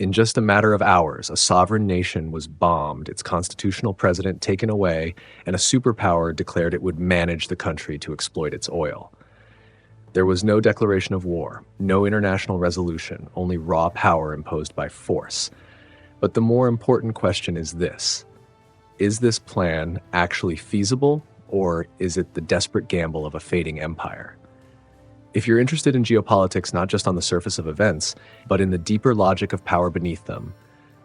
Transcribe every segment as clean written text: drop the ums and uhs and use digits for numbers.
In just a matter of hours, a sovereign nation was bombed, its constitutional president taken away, and a superpower declared it would manage the country to exploit its oil. There was no declaration of war, no international resolution, only raw power imposed by force. But the more important question is this: is this plan actually feasible, or is it the desperate gamble of a fading empire? If you're interested in geopolitics not just on the surface of events, but in the deeper logic of power beneath them,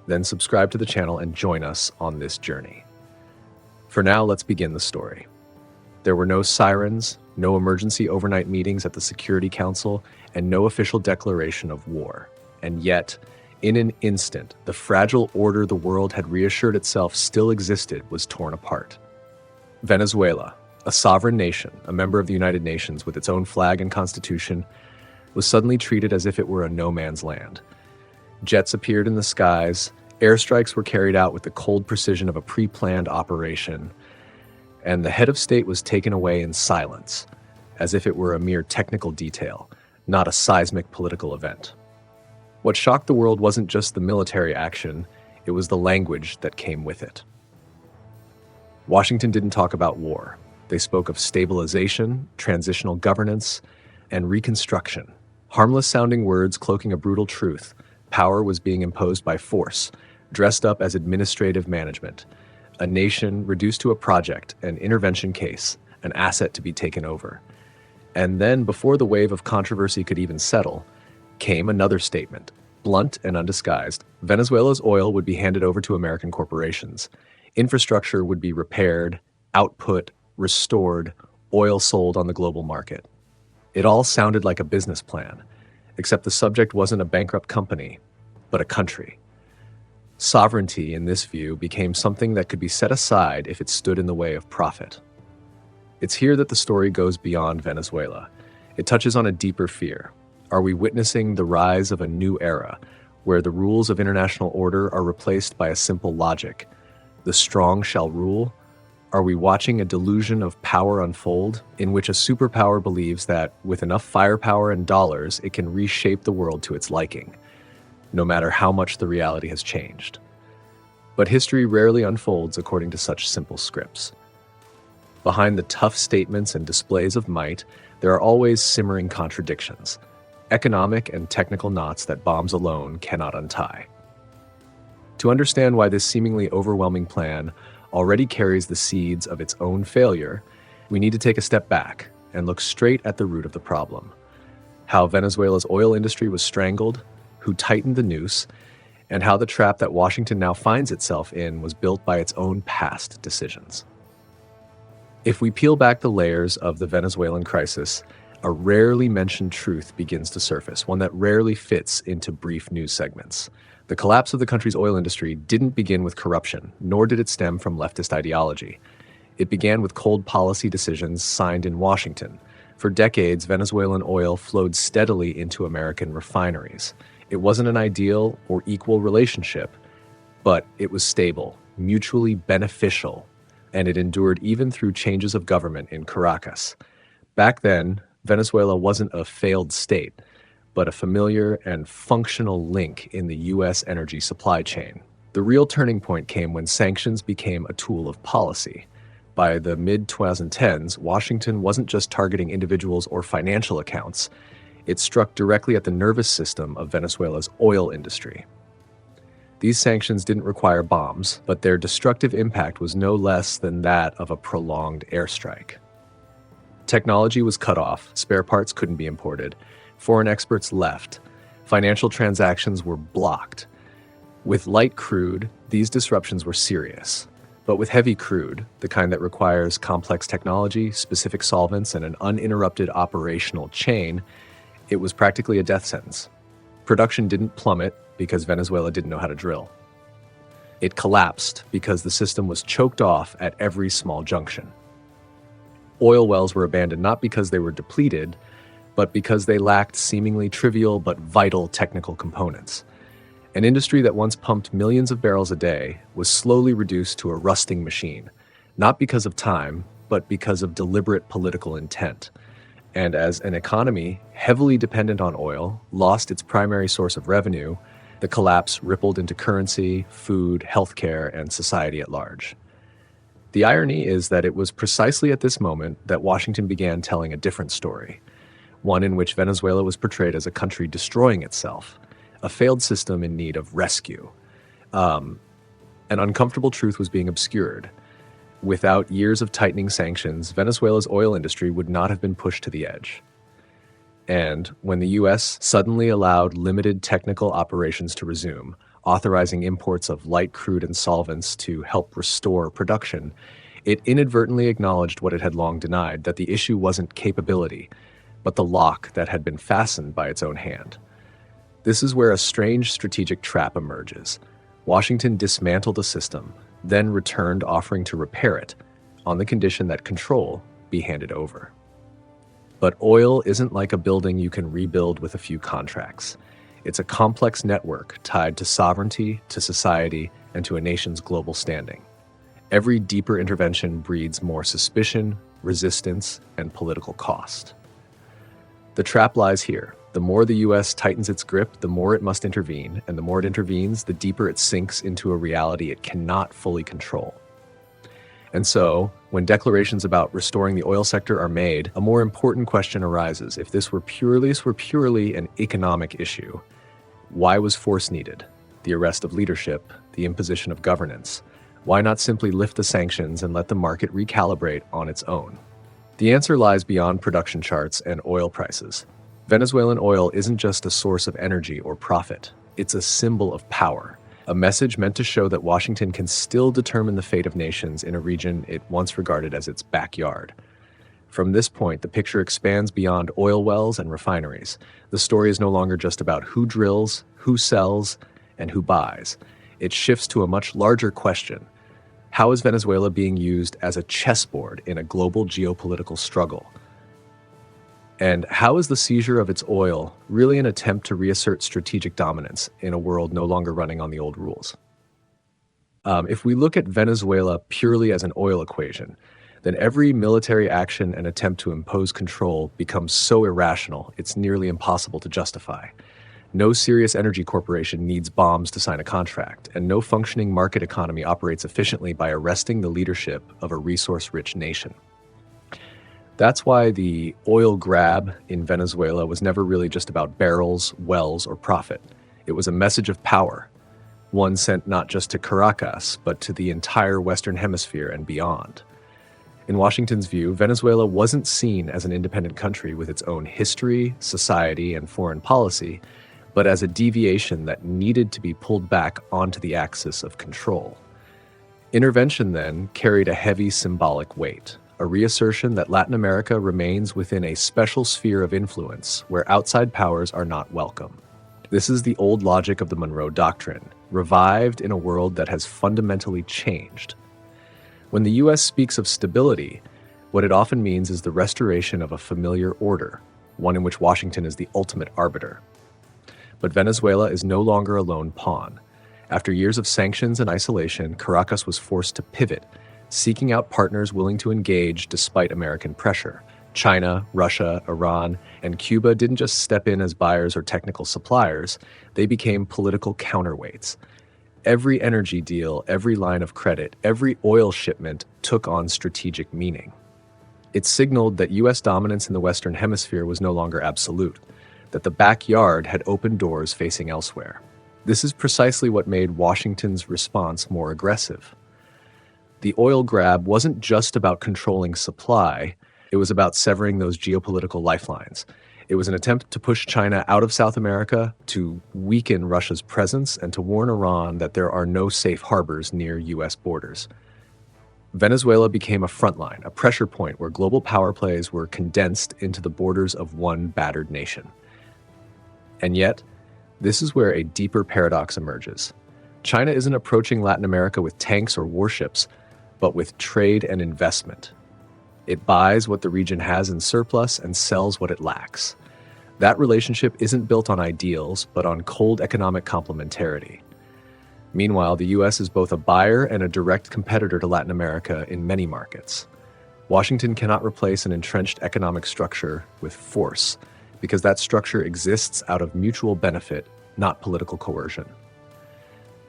then subscribe to the channel and join us on this journey. For now, let's begin the story. There were no sirens, no emergency overnight meetings at the Security Council, and no official declaration of war. And yet, in an instant, the fragile order the world had reassured itself still existed was torn apart. Venezuela, a sovereign nation, a member of the United Nations with its own flag and constitution, was suddenly treated as if it were a no-man's land. Jets appeared in the skies, airstrikes were carried out with the cold precision of a pre-planned operation, and the head of state was taken away in silence, as if it were a mere technical detail, not a seismic political event. What shocked the world wasn't just the military action, it was the language that came with it. Washington didn't talk about war. They spoke of stabilization, transitional governance, and reconstruction. Harmless-sounding words cloaking a brutal truth. Power was being imposed by force, dressed up as administrative management. A nation reduced to a project, an intervention case, an asset to be taken over. And then, before the wave of controversy could even settle, came another statement, blunt and undisguised. Venezuela's oil would be handed over to American corporations. Infrastructure would be repaired, output restored, oil sold on the global market. It all sounded like a business plan, except the subject wasn't a bankrupt company, but a country. Sovereignty, in this view, became something that could be set aside if it stood in the way of profit. It's here that the story goes beyond Venezuela. It touches on a deeper fear. Are we witnessing the rise of a new era, where the rules of international order are replaced by a simple logic? The strong shall rule? Are we watching a delusion of power unfold, in which a superpower believes that, with enough firepower and dollars, it can reshape the world to its liking, no matter how much the reality has changed? But history rarely unfolds according to such simple scripts. Behind the tough statements and displays of might, there are always simmering contradictions, economic and technical knots that bombs alone cannot untie. To understand why this seemingly overwhelming plan already carries the seeds of its own failure, we need to take a step back and look straight at the root of the problem. How Venezuela's oil industry was strangled, who tightened the noose, and how the trap that Washington now finds itself in was built by its own past decisions. If we peel back the layers of the Venezuelan crisis, a rarely mentioned truth begins to surface, one that rarely fits into brief news segments. The collapse of the country's oil industry didn't begin with corruption, nor did it stem from leftist ideology. It began with cold policy decisions signed in Washington. For decades, Venezuelan oil flowed steadily into American refineries. It wasn't an ideal or equal relationship, but it was stable, mutually beneficial, and it endured even through changes of government in Caracas. Back then, Venezuela wasn't a failed state, but a familiar and functional link in the U.S. energy supply chain. The real turning point came when sanctions became a tool of policy. By the mid-2010s, Washington wasn't just targeting individuals or financial accounts. It struck directly at the nervous system of Venezuela's oil industry. These sanctions didn't require bombs, but their destructive impact was no less than that of a prolonged airstrike. Technology was cut off, spare parts couldn't be imported, foreign experts left, financial transactions were blocked. With light crude, these disruptions were serious. But with heavy crude, the kind that requires complex technology, specific solvents, and an uninterrupted operational chain, it was practically a death sentence. Production didn't plummet because Venezuela didn't know how to drill. It collapsed because the system was choked off at every small junction. Oil wells were abandoned not because they were depleted, but because they lacked seemingly trivial but vital technical components. An industry that once pumped millions of barrels a day was slowly reduced to a rusting machine, not because of time, but because of deliberate political intent. And as an economy heavily dependent on oil lost its primary source of revenue, The collapse rippled into currency, food, healthcare, and society at large. The irony is that it was precisely at this moment that Washington began telling a different story, one in which Venezuela was portrayed as a country destroying itself, a failed system in need of rescue. An uncomfortable truth was being obscured. Without years of tightening sanctions, Venezuela's oil industry would not have been pushed to the edge. And when the U.S. suddenly allowed limited technical operations to resume, authorizing imports of light crude and solvents to help restore production, it inadvertently acknowledged what it had long denied, that the issue wasn't capability, but the lock that had been fastened by its own hand. This is where a strange strategic trap emerges. Washington dismantled a system, then returned offering to repair it, on the condition that control be handed over. But oil isn't like a building you can rebuild with a few contracts. It's a complex network tied to sovereignty, to society, and to a nation's global standing. Every deeper intervention breeds more suspicion, resistance, and political cost. The trap lies here. The more the U.S. tightens its grip, the more it must intervene, and the more it intervenes, the deeper it sinks into a reality it cannot fully control. And so, when declarations about restoring the oil sector are made, a more important question arises. If this were purely an economic issue, why was force needed? The arrest of leadership, the imposition of governance. Why not simply lift the sanctions and let the market recalibrate on its own? The answer lies beyond production charts and oil prices. Venezuelan oil isn't just a source of energy or profit. It's a symbol of power, a message meant to show that Washington can still determine the fate of nations in a region it once regarded as its backyard. From this point, the picture expands beyond oil wells and refineries. The story is no longer just about who drills, who sells, and who buys. It shifts to a much larger question. How is Venezuela being used as a chessboard in a global geopolitical struggle? And how is the seizure of its oil really an attempt to reassert strategic dominance in a world no longer running on the old rules? If we look at Venezuela purely as an oil equation, then every military action and attempt to impose control becomes so irrational it's nearly impossible to justify. No serious energy corporation needs bombs to sign a contract, and no functioning market economy operates efficiently by arresting the leadership of a resource-rich nation. That's why the oil grab in Venezuela was never really just about barrels, wells, or profit. It was a message of power, one sent not just to Caracas, but to the entire Western Hemisphere and beyond. In Washington's view, Venezuela wasn't seen as an independent country with its own history, society, and foreign policy, but as a deviation that needed to be pulled back onto the axis of control. Intervention, then, carried a heavy symbolic weight, a reassertion that Latin America remains within a special sphere of influence where outside powers are not welcome. This is the old logic of the Monroe Doctrine, revived in a world that has fundamentally changed. When the U.S. speaks of stability, what it often means is the restoration of a familiar order, one in which Washington is the ultimate arbiter. But Venezuela is no longer a lone pawn. After years of sanctions and isolation, Caracas was forced to pivot, seeking out partners willing to engage despite American pressure. China, Russia, Iran, and Cuba didn't just step in as buyers or technical suppliers, they became political counterweights. Every energy deal, every line of credit, every oil shipment took on strategic meaning. It signaled that U.S. dominance in the Western Hemisphere was no longer absolute, that the backyard had opened doors facing elsewhere. This is precisely what made Washington's response more aggressive. The oil grab wasn't just about controlling supply, it was about severing those geopolitical lifelines. It was an attempt to push China out of South America, to weaken Russia's presence, and to warn Iran that there are no safe harbors near U.S. borders. Venezuela became a front line, a pressure point where global power plays were condensed into the borders of one battered nation. And yet, this is where a deeper paradox emerges. China isn't approaching Latin America with tanks or warships, but with trade and investment. It buys what the region has in surplus and sells what it lacks. That relationship isn't built on ideals, but on cold economic complementarity. Meanwhile, the U.S. is both a buyer and a direct competitor to Latin America in many markets. Washington cannot replace an entrenched economic structure with force, because that structure exists out of mutual benefit not political coercion.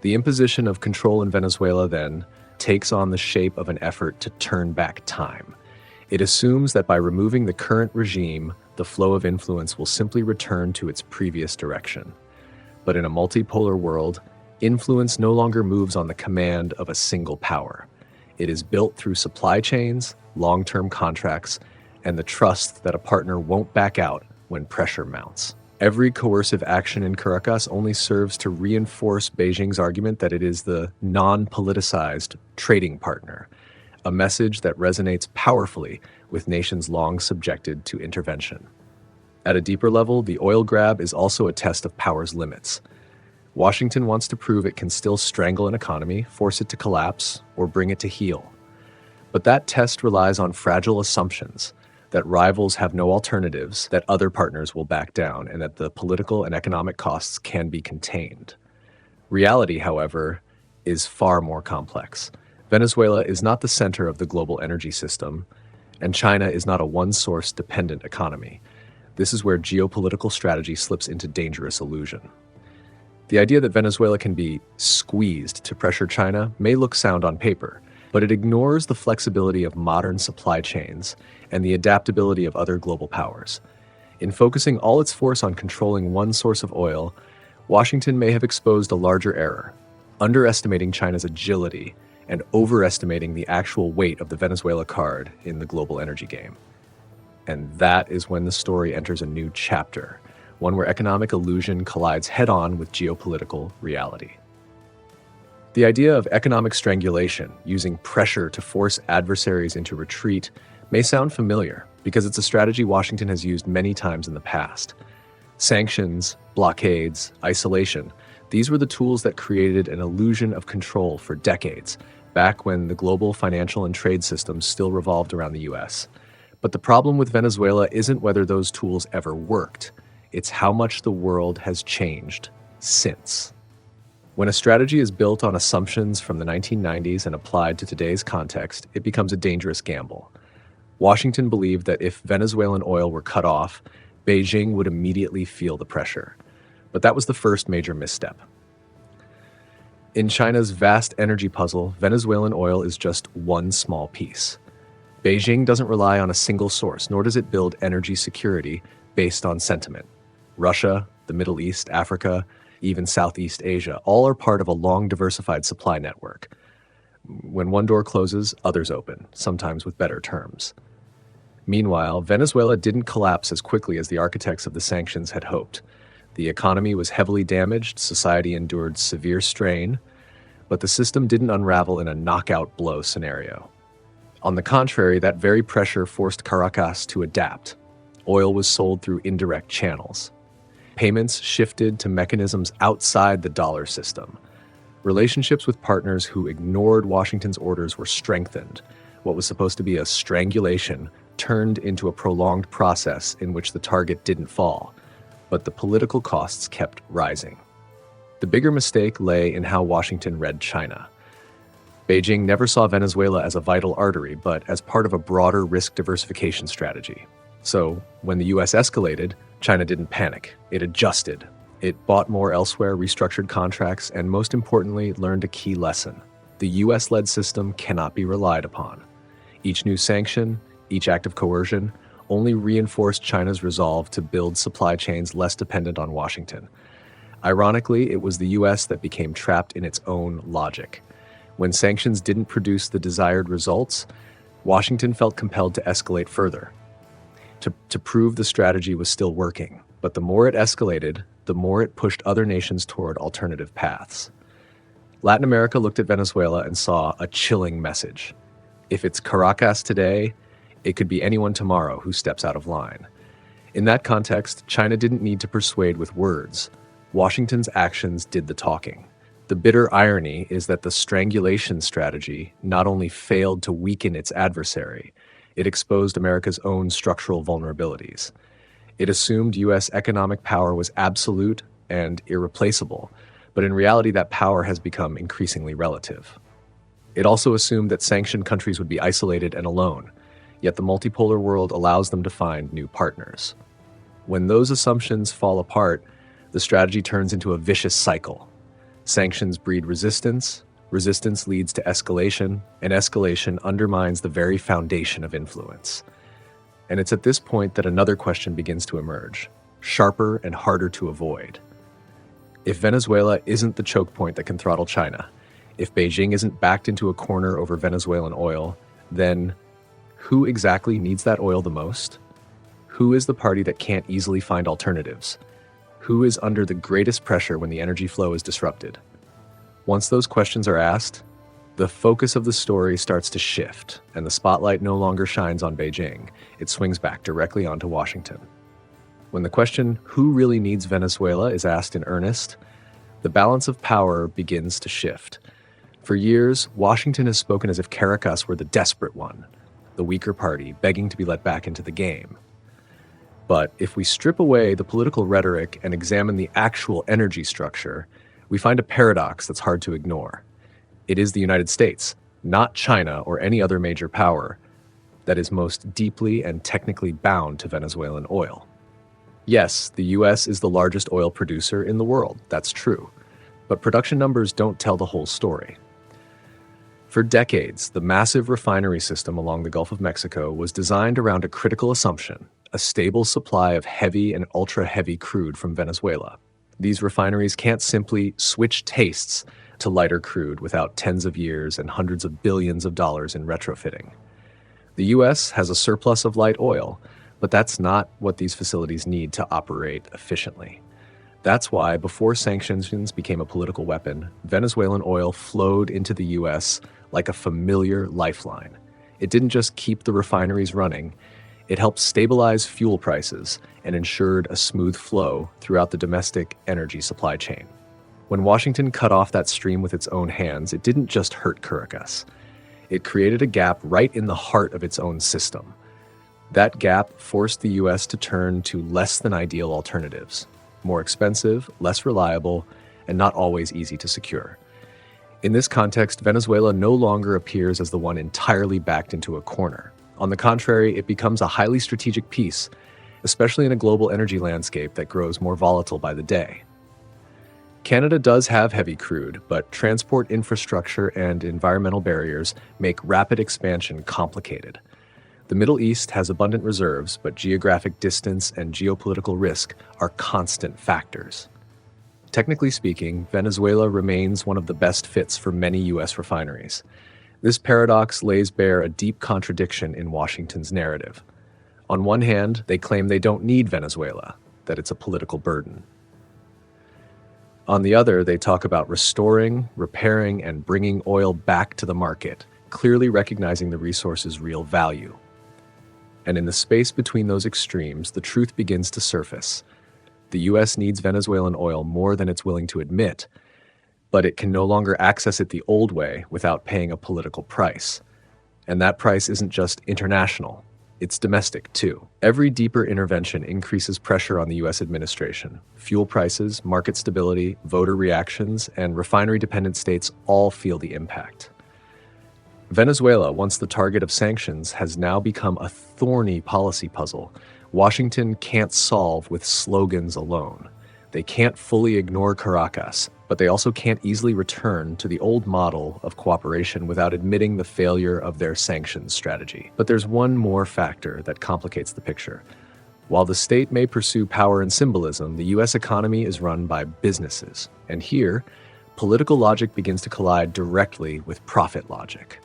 The imposition of control in Venezuela, then, takes on the shape of an effort to turn back time. It assumes that by removing the current regime, the flow of influence will simply return to its previous direction. But in a multipolar world, influence no longer moves on the command of a single power. It is built through supply chains, long-term contracts, and the trust that a partner won't back out when pressure mounts. Every coercive action in Caracas only serves to reinforce Beijing's argument that it is the non-politicized trading partner, a message that resonates powerfully with nations long subjected to intervention. At a deeper level, the oil grab is also a test of power's limits. Washington wants to prove it can still strangle an economy, force it to collapse, or bring it to heel. But that test relies on fragile assumptions that rivals have no alternatives, that other partners will back down, and that the political and economic costs can be contained. Reality, however, is far more complex. Venezuela is not the center of the global energy system, and China is not a one-source dependent economy. This is where geopolitical strategy slips into dangerous illusion. The idea that Venezuela can be squeezed to pressure China may look sound on paper, but it ignores the flexibility of modern supply chains and the adaptability of other global powers. In focusing all its force on controlling one source of oil, Washington may have exposed a larger error, underestimating China's agility and overestimating the actual weight of the Venezuela card in the global energy game. And that is when the story enters a new chapter, one where economic illusion collides head-on with geopolitical reality. The idea of economic strangulation, using pressure to force adversaries into retreat, may sound familiar because it's a strategy Washington has used many times in the past. Sanctions, blockades, isolation, these were the tools that created an illusion of control for decades, back when the global financial and trade systems still revolved around the US. But the problem with Venezuela isn't whether those tools ever worked, it's how much the world has changed since. When a strategy is built on assumptions from the 1990s and applied to today's context, it becomes a dangerous gamble. Washington believed that if Venezuelan oil were cut off, Beijing would immediately feel the pressure. But that was the first major misstep. In China's vast energy puzzle, Venezuelan oil is just one small piece. Beijing doesn't rely on a single source, nor does it build energy security based on sentiment. Russia, the Middle East, Africa, even Southeast Asia, all are part of a long diversified supply network. When one door closes, others open, sometimes with better terms. Meanwhile, Venezuela didn't collapse as quickly as the architects of the sanctions had hoped. The economy was heavily damaged, society endured severe strain, but the system didn't unravel in a knockout blow scenario. On the contrary, that very pressure forced Caracas to adapt. Oil was sold through indirect channels. Payments shifted to mechanisms outside the dollar system. Relationships with partners who ignored Washington's orders were strengthened. What was supposed to be a strangulation turned into a prolonged process in which the target didn't fall, but the political costs kept rising. The bigger mistake lay in how Washington read China. Beijing never saw Venezuela as a vital artery, but as part of a broader risk diversification strategy. So, when the US escalated, China didn't panic. It adjusted. It bought more elsewhere, restructured contracts, and most importantly, learned a key lesson. The US-led system cannot be relied upon. Each new sanction, each act of coercion, only reinforced China's resolve to build supply chains less dependent on Washington. Ironically, it was the US that became trapped in its own logic. When sanctions didn't produce the desired results, Washington felt compelled to escalate further, to prove the strategy was still working. But the more it escalated, the more it pushed other nations toward alternative paths. Latin America looked at Venezuela and saw a chilling message. If it's Caracas today, it could be anyone tomorrow who steps out of line. In that context, China didn't need to persuade with words. Washington's actions did the talking. The bitter irony is that the strangulation strategy not only failed to weaken its adversary, it exposed America's own structural vulnerabilities. It assumed U.S. economic power was absolute and irreplaceable, but in reality that power has become increasingly relative. It also assumed that sanctioned countries would be isolated and alone, yet the multipolar world allows them to find new partners. When those assumptions fall apart, The strategy turns into a vicious cycle. Sanctions breed resistance, resistance leads to escalation, and escalation undermines the very foundation of influence. And it's at this point that another question begins to emerge, sharper and harder to avoid. If Venezuela isn't the choke point that can throttle China, if Beijing isn't backed into a corner over Venezuelan oil, then who exactly needs that oil the most? Who is the party that can't easily find alternatives? Who is under the greatest pressure when the energy flow is disrupted? Once those questions are asked, the focus of the story starts to shift, and the spotlight no longer shines on Beijing. It swings back directly onto Washington. When the question, who really needs Venezuela, is asked in earnest, the balance of power begins to shift. For years, Washington has spoken as if Caracas were the desperate one, the weaker party, begging to be let back into the game. But if we strip away the political rhetoric and examine the actual energy structure, we find a paradox that's hard to ignore. It is the United States, not China or any other major power, that is most deeply and technically bound to Venezuelan oil. Yes, the US is the largest oil producer in the world, that's true, but production numbers don't tell the whole story. For decades, the massive refinery system along the Gulf of Mexico was designed around a critical assumption: a stable supply of heavy and ultra-heavy crude from Venezuela. These refineries can't simply switch tastes to lighter crude without tens of years and hundreds of billions of dollars in retrofitting. The US has a surplus of light oil, but that's not what these facilities need to operate efficiently. That's why, before sanctions became a political weapon, Venezuelan oil flowed into the US like a familiar lifeline. It didn't just keep the refineries running, it helped stabilize fuel prices and ensured a smooth flow throughout the domestic energy supply chain. When Washington cut off that stream with its own hands, it didn't just hurt Caracas. It created a gap right in the heart of its own system. That gap forced the US to turn to less than ideal alternatives, more expensive, less reliable, and not always easy to secure. In this context, Venezuela no longer appears as the one entirely backed into a corner. On the contrary, it becomes a highly strategic piece, especially in a global energy landscape that grows more volatile by the day. Canada does have heavy crude, but transport infrastructure and environmental barriers make rapid expansion complicated. The Middle East has abundant reserves, but geographic distance and geopolitical risk are constant factors. Technically speaking, Venezuela remains one of the best fits for many US refineries. This paradox lays bare a deep contradiction in Washington's narrative. On one hand, they claim they don't need Venezuela, that it's a political burden. On the other, they talk about restoring, repairing, and bringing oil back to the market, clearly recognizing the resource's real value. And in the space between those extremes, the truth begins to surface. The US needs Venezuelan oil more than it's willing to admit, but it can no longer access it the old way without paying a political price. And that price isn't just international, it's domestic too. Every deeper intervention increases pressure on the US administration. Fuel prices, market stability, voter reactions, and refinery-dependent states all feel the impact. Venezuela, once the target of sanctions, has now become a thorny policy puzzle Washington can't solve with slogans alone. They can't fully ignore Caracas, but they also can't easily return to the old model of cooperation without admitting the failure of their sanctions strategy. But there's one more factor that complicates the picture. While the state may pursue power and symbolism, the US economy is run by businesses. And here, political logic begins to collide directly with profit logic.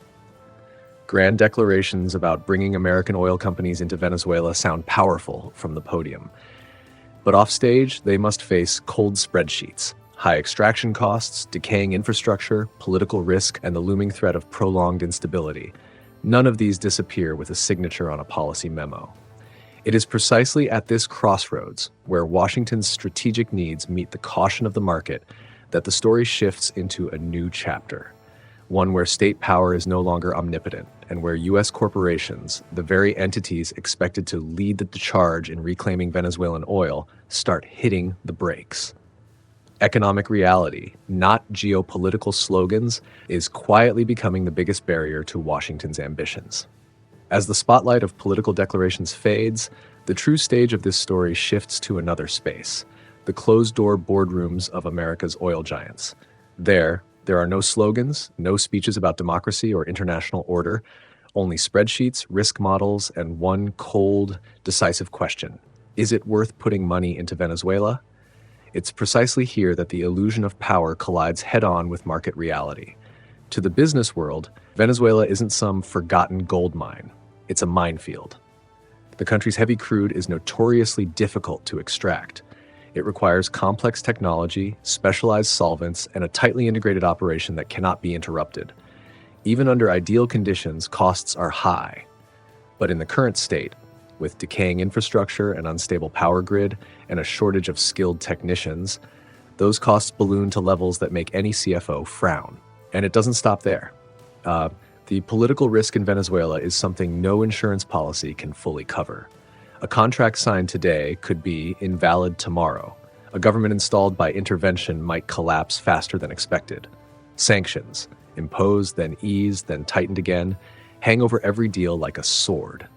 Grand declarations about bringing American oil companies into Venezuela sound powerful from the podium. But offstage, they must face cold spreadsheets, high extraction costs, decaying infrastructure, political risk, and the looming threat of prolonged instability. None of these disappear with a signature on a policy memo. It is precisely at this crossroads, where Washington's strategic needs meet the caution of the market, that the story shifts into a new chapter. One where state power is no longer omnipotent, and where US corporations, the very entities expected to lead the charge in reclaiming Venezuelan oil, start hitting the brakes. Economic reality, not geopolitical slogans, is quietly becoming the biggest barrier to Washington's ambitions. As the spotlight of political declarations fades, the true stage of this story shifts to another space, the closed-door boardrooms of America's oil giants. There are no slogans, no speeches about democracy or international order, only spreadsheets, risk models, and one cold, decisive question. Is it worth putting money into Venezuela? It's precisely here that the illusion of power collides head-on with market reality. To the business world, Venezuela isn't some forgotten gold mine. It's a minefield. The country's heavy crude is notoriously difficult to extract. It requires complex technology, specialized solvents, and a tightly integrated operation that cannot be interrupted. Even under ideal conditions, costs are high. But in the current state, with decaying infrastructure, an unstable power grid, and a shortage of skilled technicians, those costs balloon to levels that make any CFO frown. And it doesn't stop there. The political risk in Venezuela is something no insurance policy can fully cover. A contract signed today could be invalid tomorrow. A government installed by intervention might collapse faster than expected. Sanctions, imposed, then eased, then tightened again, hang over every deal like a sword.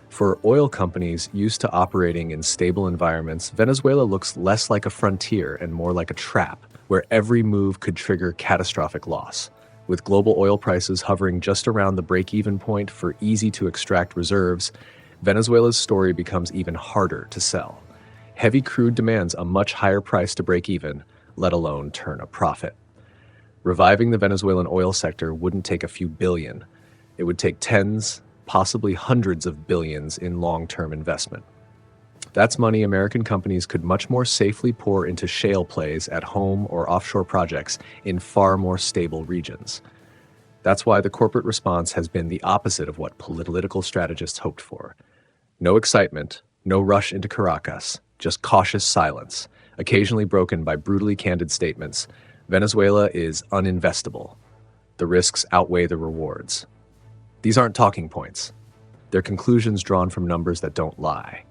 For oil companies used to operating in stable environments, Venezuela looks less like a frontier and more like a trap, where every move could trigger catastrophic loss. With global oil prices hovering just around the break-even point for easy-to-extract reserves, Venezuela's story becomes even harder to sell. Heavy crude demands a much higher price to break even, let alone turn a profit. Reviving the Venezuelan oil sector wouldn't take a few billion. It would take tens, possibly hundreds of billions in long-term investment. That's money American companies could much more safely pour into shale plays at home or offshore projects in far more stable regions. That's why the corporate response has been the opposite of what political strategists hoped for. No excitement, no rush into Caracas, just cautious silence, occasionally broken by brutally candid statements. Venezuela is uninvestable. The risks outweigh the rewards. These aren't talking points. They're conclusions drawn from numbers that don't lie.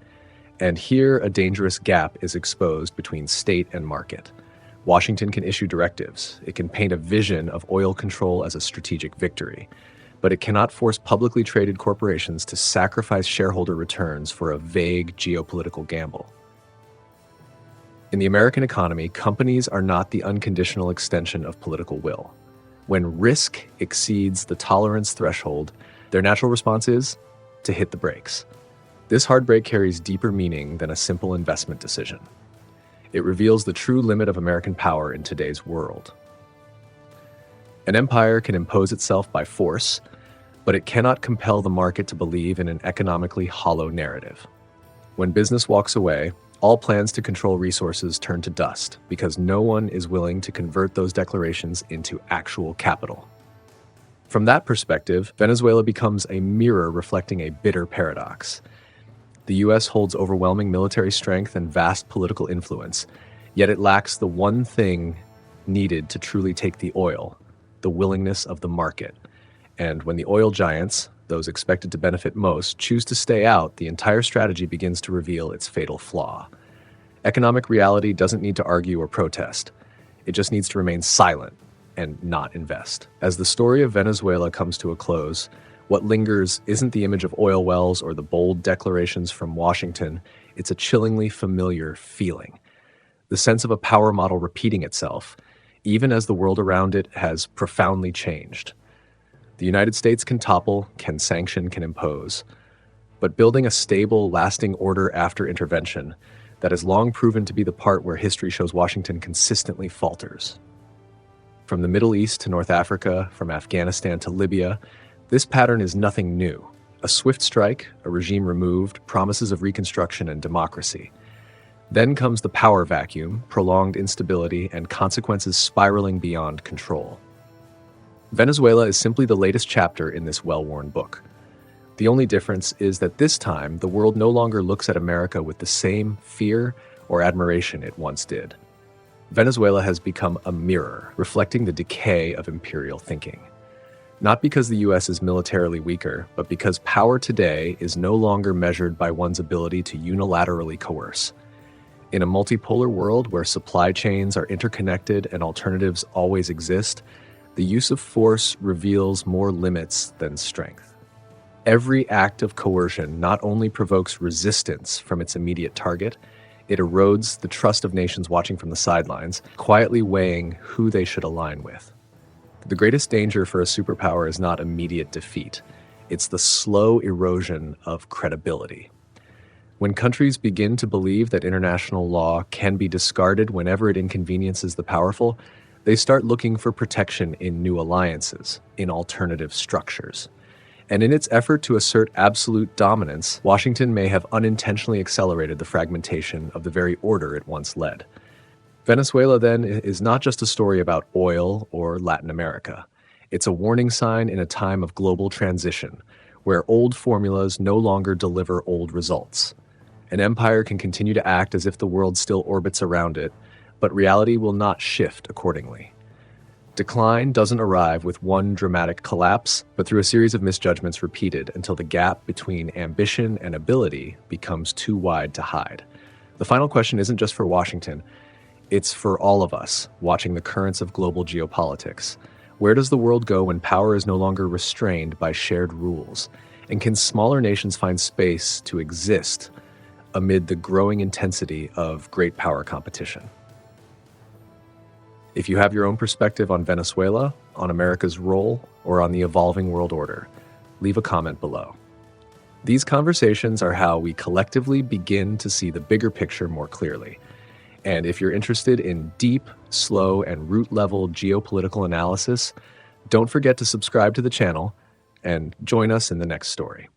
And here, a dangerous gap is exposed between state and market. Washington can issue directives. It can paint a vision of oil control as a strategic victory. But it cannot force publicly traded corporations to sacrifice shareholder returns for a vague geopolitical gamble. In the American economy, companies are not the unconditional extension of political will. When risk exceeds the tolerance threshold, their natural response is to hit the brakes. This hard brake carries deeper meaning than a simple investment decision. It reveals the true limit of American power in today's world. An empire can impose itself by force, but it cannot compel the market to believe in an economically hollow narrative. When business walks away, all plans to control resources turn to dust because no one is willing to convert those declarations into actual capital. From that perspective, Venezuela becomes a mirror reflecting a bitter paradox. The U.S. holds overwhelming military strength and vast political influence, yet it lacks the one thing needed to truly take the oil, the willingness of the market. And when the oil giants, those expected to benefit most, choose to stay out, the entire strategy begins to reveal its fatal flaw. Economic reality doesn't need to argue or protest. It just needs to remain silent and not invest. As the story of Venezuela comes to a close, what lingers isn't the image of oil wells or the bold declarations from Washington. It's a chillingly familiar feeling. The sense of a power model repeating itself, even as the world around it has profoundly changed. The United States can topple, can sanction, can impose. But building a stable, lasting order after intervention, that has long proven to be the part where history shows Washington consistently falters. From the Middle East to North Africa, from Afghanistan to Libya, this pattern is nothing new. A swift strike, a regime removed, promises of reconstruction and democracy. Then comes the power vacuum, prolonged instability, and consequences spiraling beyond control. Venezuela is simply the latest chapter in this well-worn book. The only difference is that this time, the world no longer looks at America with the same fear or admiration it once did. Venezuela has become a mirror, reflecting the decay of imperial thinking. Not because the U.S. is militarily weaker, but because power today is no longer measured by one's ability to unilaterally coerce. In a multipolar world where supply chains are interconnected and alternatives always exist, the use of force reveals more limits than strength. Every act of coercion not only provokes resistance from its immediate target, It erodes the trust of nations watching from the sidelines, quietly weighing who they should align with. The greatest danger for a superpower is not immediate defeat. It's the slow erosion of credibility. When countries begin to believe that international law can be discarded whenever it inconveniences the powerful, they start looking for protection in new alliances, in alternative structures. And in its effort to assert absolute dominance, Washington may have unintentionally accelerated the fragmentation of the very order it once led. Venezuela, then, is not just a story about oil or Latin America. It's a warning sign in a time of global transition, where old formulas no longer deliver old results. An empire can continue to act as if the world still orbits around it, but reality will not shift accordingly. Decline doesn't arrive with one dramatic collapse, but through a series of misjudgments repeated until the gap between ambition and ability becomes too wide to hide. The final question isn't just for Washington. It's for all of us watching the currents of global geopolitics. Where does the world go when power is no longer restrained by shared rules? And can smaller nations find space to exist amid the growing intensity of great power competition? If you have your own perspective on Venezuela, on America's role, or on the evolving world order, leave a comment below. These conversations are how we collectively begin to see the bigger picture more clearly. And if you're interested in deep, slow, and root-level geopolitical analysis, don't forget to subscribe to the channel and join us in the next story.